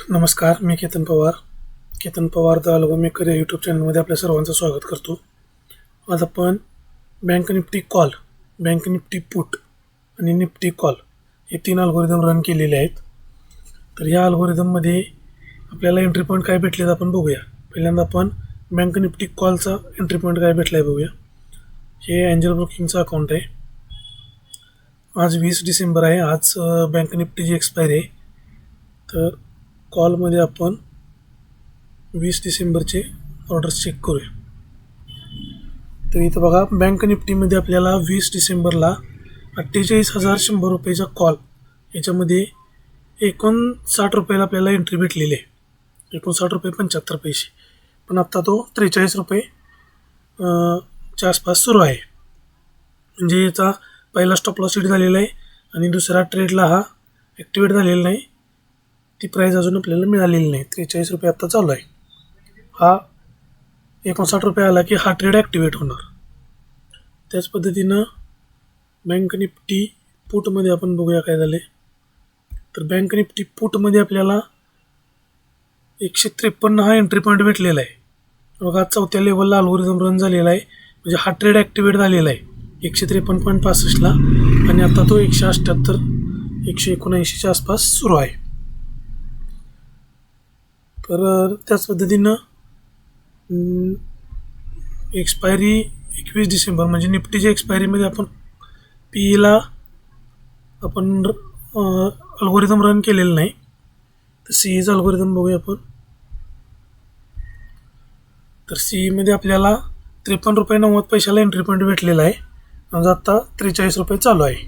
नमस्कार, मी Ketan Pawar the algo maker या यूट्यूब चॅनलमध्ये आपल्या सर्वांचं स्वागत करतो. आज आपण Bank Nifty call, Bank Nifty put आणि निफ्टी कॉल हे 3 अल्गोरिदम रन केलेले आहेत. तर या अल्गोरिदममध्ये आपल्याला एंट्री पॉईंट काय भेटलेत आपण बघूया. पहिल्यांदा आपण बँक निफ्टी कॉलचा एंट्री पॉईंट काय भेटला आहे बघूया. हे एंजल ब्रोकिंगचं अकाउंट आहे. आज 20 डिसेंबर आहे. आज बँक निफ्टीची एक्सपायरी आहे. तर कॉलमध्ये आपण 20 डिसेंबरचे ऑर्डर्स चेक करूया. तर इथं बघा, बँक निफ्टीमध्ये आपल्याला 20 डिसेंबरला 48,100 रुपयेचा कॉल, याच्यामध्ये 59 रुपयाला आपल्याला एंट्री भेटलेली आहे. 59 रुपये 75 पैसे. पण आत्ता तो 43 रुपये च्या आसपास सुरू आहे. म्हणजे याचा पहिला स्टॉप लॉस हिट झालेला आहे आणि दुसरा ट्रेडला हा ॲक्टिवेट झालेला नाही. ती प्राईस अजून आपल्याला मिळालेली नाही. 43 रुपये आत्ता चालू आहे. हा 59 रुपये आला की हा ट्रेड ॲक्टिवेट होणार. त्याच पद्धतीनं बँक निफ्टी पुटमध्ये आपण बघूया काय झाले. तर बँक निफ्टी पुटमध्ये आपल्याला 153 हा एंट्री पॉईंट भेटलेला आहे. बघा, 4थ्या लेवलला अल्गोरिदम रन झालेला आहे. म्हणजे हा ट्रेड ॲक्टिवेट झालेला आहे 153.65ला आणि आता तो 178 179च्या आसपास सुरू आहे. तर त्याच पद्धतीनं एक्सपायरी 21 डिसेंबर म्हणजे निफ्टीच्या एक्सपायरीमध्ये आपण पीईला आपण अल्गोरिदम रन केलेलं नाही. तर सीईचा अल्गोरिदम बघूया आपण. तर सीईमध्ये आपल्याला 53 रुपये 90 पैशाला एंट्री पॉईंट भेटलेला आहे. म्हणजे आत्ता 43 रुपये चालू आहे.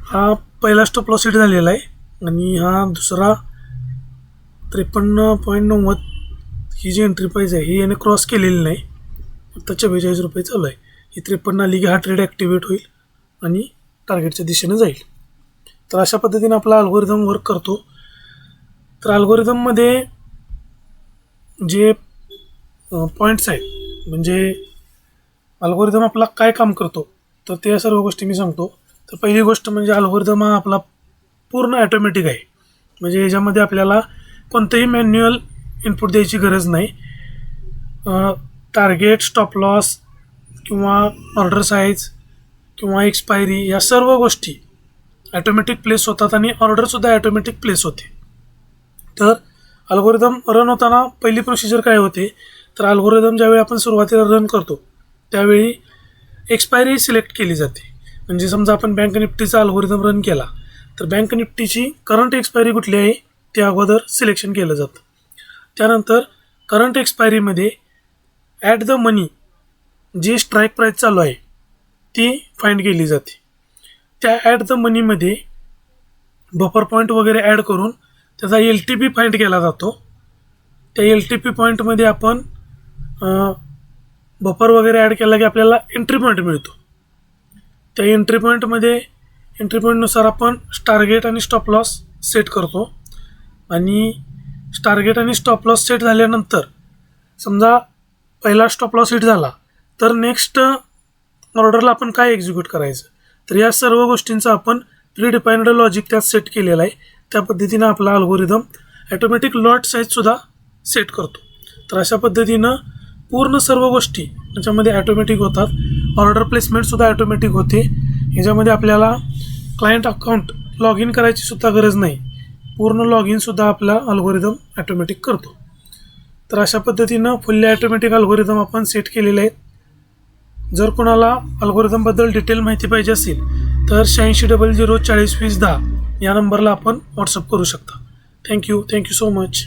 हा पहिला स्टॉप लॉस हिट झालेला आहे आणि हा दुसरा 53.90 ही जी एंट्री प्राईस आहे ही याने क्रॉस केलेली नाही. आता 44 रुपये चालू आहे. ही 53 आली की हा ट्रेड ॲक्टिवेट होईल आणि टार्गेटच्या दिशेने जाईल. तर अशा पद्धतीने आपला अल्गोरिदम वर्क करतो. तर अल्गोरिदममध्ये जे पॉईंट्स आहेत, म्हणजे अल्गोरिदम आपला काय काम करतो, तर त्या सर्व गोष्टी मी सांगतो. तर पहिली गोष्ट म्हणजे अल्गोरिदम हा आपला पूर्ण ॲटोमॅटिक आहे. म्हणजे याच्यामध्ये आपल्याला कोणतंही मॅन्युअल इनपुट द्यायची गरज नाही. टार्गेट, स्टॉप लॉस किंवा ऑर्डर साईज किंवा एक्सपायरी या सर्व गोष्टी ॲटोमॅटिक प्लेस होतात आणि ऑर्डरसुद्धा ॲटोमॅटिक प्लेस होते. तर अल्गोरिदम रन होताना पहिली प्रोसिजर काय होते, तर अल्गोरिदम ज्यावेळी आपण सुरुवातीला रन करतो त्यावेळी एक्सपायरी सिलेक्ट केली जाते. म्हणजे समजा आपण बँक निफ्टीचा अल्गोरिदम रन केला तर बँक निफ्टीची करंट एक्सपायरी कुठली आहे ते अगोदर सिलेक्शन केलं जातं. त्यानंतर करंट एक्सपायरीमध्ये ॲट द मनी जी स्ट्राईक प्राईस चालू आहे ती फाइंड केली जाते. त्या ॲट द मनीमध्ये बफर पॉईंट वगैरे ॲड करून त्याचा LTP फाइंड केला जातो. त्या LTP पॉईंटमध्ये आपण बफर वगैरे ॲड केला की आपल्याला एंट्री पॉईंट मिळतो. त्या एंट्री पॉईंटनुसार आपण टार्गेट आणि स्टॉप लॉस सेट करतो. आणि टार्गेट आणि स्टॉप लॉस सेट झाल्यानंतर समजा पहिला स्टॉप लॉस हिट झाला तर नेक्स्ट ऑर्डरला आपण काय एक्झिक्यूट करायचं, तर या सर्व गोष्टींचा आपण प्री डिफाईन्ड लॉजिक त्यात सेट केलेला आहे. त्या पद्धतीनं आपला अल्गोरिदम ॲटोमॅटिक लॉट साईजसुद्धा सेट करतो. तर अशा पद्धतीनं पूर्ण सर्व गोष्टी याच्यामध्ये ॲटोमॅटिक होतात. ऑर्डर प्लेसमेंटसुद्धा ॲटोमॅटिक होते. याच्यामध्ये आपल्याला क्लायंट अकाउंट लॉग इन करायची सुद्धा गरज नाही. पूर्ण लॉग इनसुद्धा आपला अल्गोरिदम ॲटोमॅटिक करतो. तर अशा पद्धतीनं फुल्ली ॲटोमॅटिक अल्गोरिदम आपण सेट केलेले आहेत. जर कोणाला अल्गोरिदमबद्दल डिटेल माहिती पाहिजे असेल तर 8600 40 20 10 या नंबरला आपण व्हॉट्सअप करू शकता. Thank you so much.